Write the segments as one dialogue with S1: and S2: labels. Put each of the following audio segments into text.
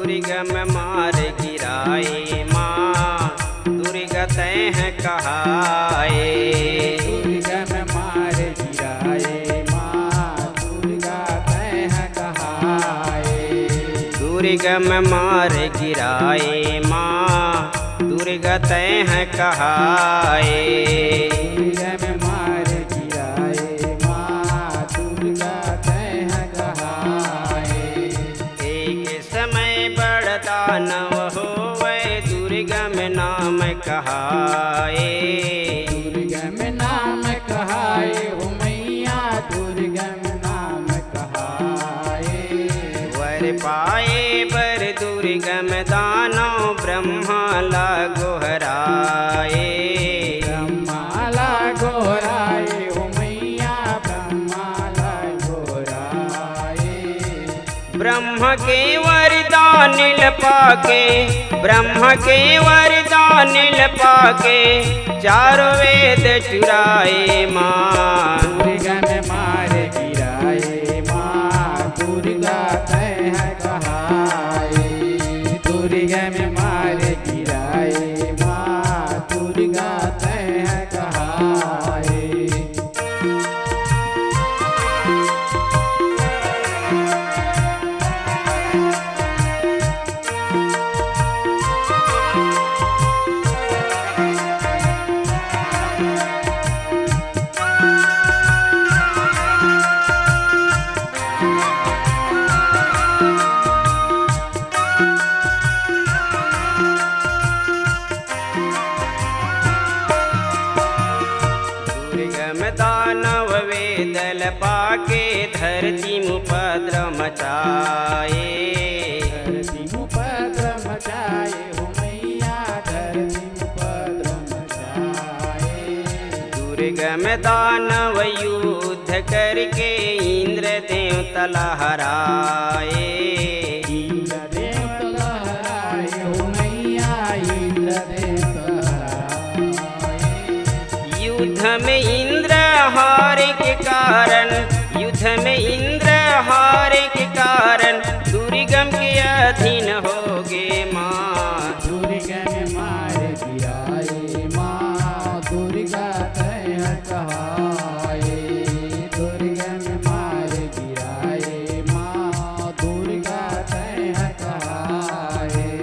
S1: दुर्गम मार गिराए माँ दुर्गा तैं कहाए।
S2: दुर्गम मार गिराए माँ दुर्गा तैं कहाए।
S1: दुर्गम मार गिराए माँ दुर्गा तैं कहाए।
S2: दुर्गम मार गिराए माँ दुर्गा तैं कहाए।
S1: एक समय बड़ दानव होवे दुर्गम नाम कहाए।
S2: दुर्गम नाम कहाए हो मैया दुर्गम नाम कहाए।
S1: वर पाए बर दुर्गम दानव ब्रह्मा ला गोहराए।
S2: ब्रह्माला गोहराए हो मैया ब्रह्माला गोहराए।
S1: ब्रह्म के वरदान पाके ब्रह्म के वरदान पाके चारों वेद चुराए माँ।
S2: दुर्गम मार गिराए माँ दुर्गा तैं कहाए। दुर्गम मार गिराए माँ दुर्गा तैं कहाए।
S1: दुर्गम दानव वेदल पाके धरती उपद्रव मचाए।
S2: धरती उपद्रव मचाए हो मैया धरती उपद्रव मचाए।
S1: दुर्गम दानव युद्ध करके इंद्र देवता लहराए।
S2: इंद्र देवता लहराए हो मैया इंद्र देवता लहराए।
S1: युद्ध में इंद्र हार के कारण युद्ध में इंद्र हार के कारण दुर्गम के अधीन हो गे माँ।
S2: दुर्गम मार गिराए माँ दुर्गा तैं कहाए। दुर्गम मार गिराए माँ दुर्गा तैं कहाए।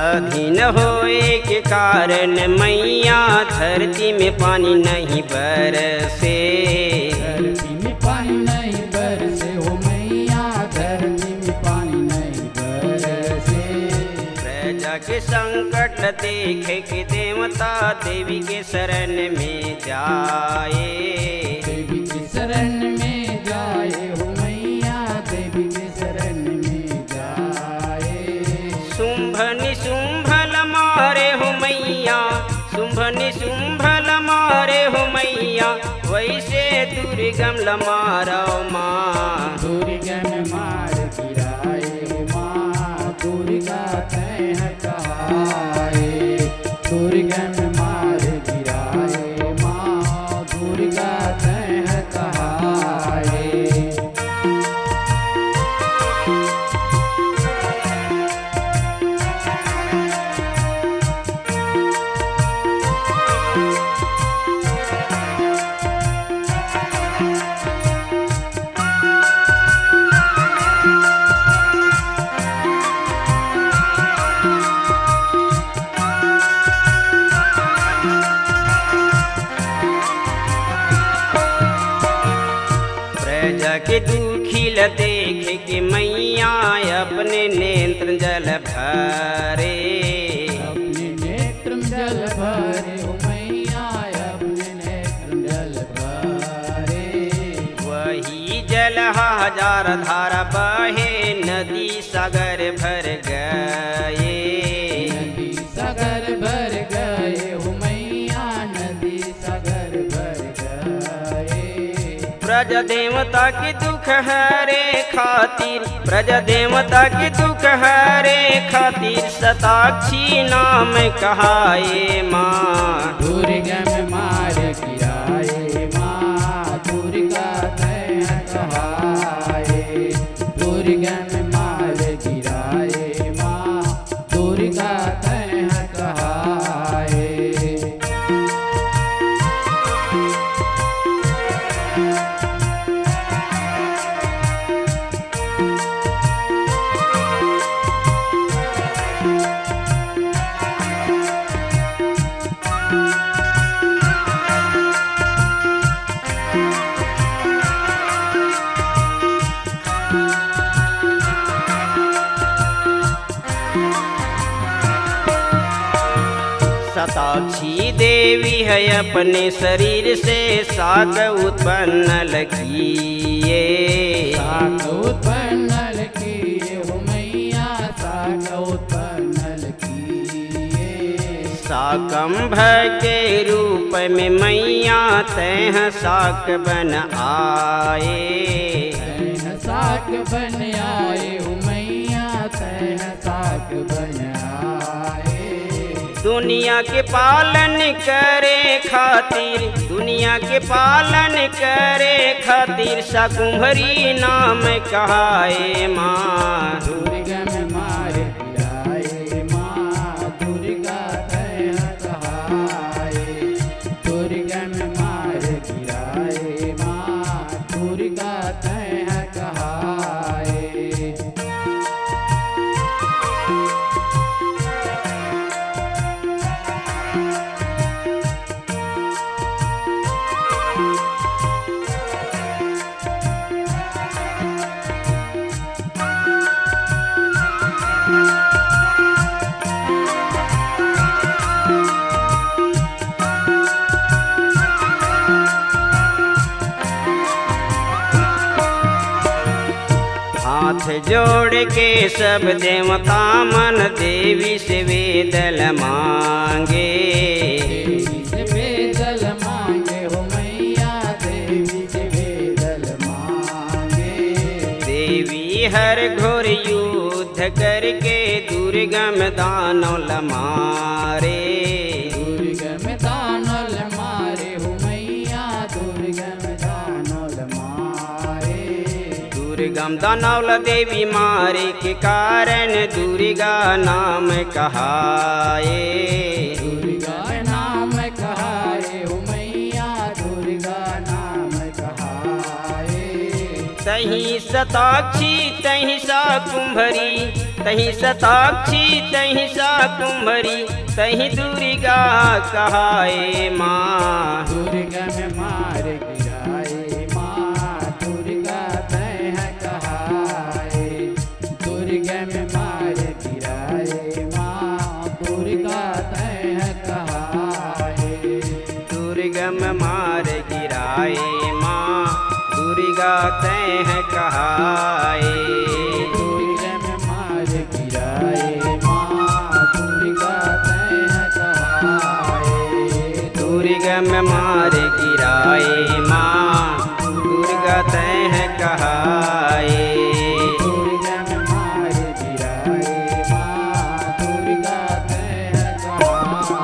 S1: अधीन होए के कारण मैया धरती में पानी नहीं बरसे।
S2: धरती में पानी नहीं बरसे हो मैया धरती में पानी नहीं बरसे।
S1: प्रजा के संकट देखे के देवता देवी के शरण में जाए।
S2: देवी के शरण में जाए हो मैया देवी के शरण में जाए।
S1: शुंभ निशुंभल मारे हो मैया शुंभ निशुंभल मारे हो मैया वैसे दुर्गम लमारो माँ।
S2: दुर्गम मार गिराए माँ दुर्गा तैं कहाए। दुर्गम मार गिराए माँ दुर्गा तैं कहाए।
S1: प्रजा के दुखिल देख के मैया अपने नेत्र जल भरे।
S2: अपने नेत्र जल भरे हो मैया अपने नेत्र जल भरे।
S1: वही जल हजार धारा बहे नदी सागर भर गए। देवता के दुख हरे खातिर, प्रजा देवता के दुख हरे खातिर शताक्षी नाम कहाए माँ।
S2: दुर्गा में मार गिराए माँ, दुर्गा तैं कहाए। दुर्गा में मार गिराए माँ, दुर्गा तैं कहाए।
S1: शताक्षी देवी है अपने शरीर से शाक उत्पन्न किए।
S2: शाक उत्पन्न किए हो मैया, शाक उत्पन्न किए।
S1: शाकंभ के रूप में मैया तैं शाक बन आए।
S2: तैं शाक बन आए हो मैया, तैं शाक बन आए।
S1: दुनिया के पालन करे खातिर, दुनिया के पालन करे खातिर शाकुंभरी नाम कहाए माँ।
S2: दुर्गा में मार गिराए माँ, दुर्गा तैं कहाए। दुर्गा में मार गिराए माँ, दुर्गा तैं कहाए।
S1: हाथ जोड़ के सब देवता मन देवी से वेदल मांगे।
S2: देवी से वेदल मांगे हो मैया, देवी से वेदल मांगे।
S1: देवी हर घोर युद्ध करके दुर्गम दानव मारे।
S2: दुर्गम दानव मारे हो मैया, दुर्गम दानव मारे।
S1: दुर्गम दानव देवी मारे के कारण दुर्गा नाम कहाए।
S2: दुर्गा नाम कहाए हो मैया, दुर्गा नाम कहाए।
S1: तहीं शताक्षी तहीं शाकुंभरी, तहीं शताक्षी तहीं शाकुंभरी, तहीं दुर्गा कहाए माँ।
S2: दुर्गा में मार गिराए माँ, दुर्गा तैं कहाए। दुर्गा में मार गिराए माँ, दुर्गा तैं कहाए।
S1: दुर्गा में मार गिराए माँ, दुर्गा तैं कहाए।
S2: दुर्गा में मार गिराए माँ, दुर्गा तैं कहाए।
S1: दुर्गा में मार गिराए माँ, दुर्गा तैं कहाए।
S2: दुर्गा में मार गिराए माँ, दुर्गा तैं कहाए।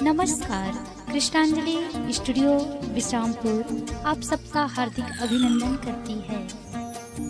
S3: नमस्कार, कृष्णांजलि स्टूडियो विश्रामपुर आप सबका हार्दिक अभिनंदन करती है।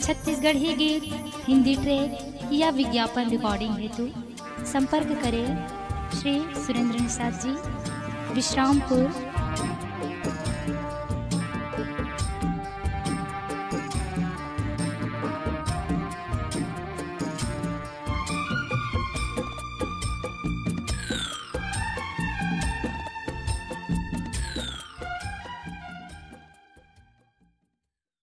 S3: छत्तीसगढ़ी गीत, हिंदी ट्रैक या विज्ञापन रिकॉर्डिंग हेतु संपर्क करें श्री सुरेंद्र निषाद जी, विश्रामपुर,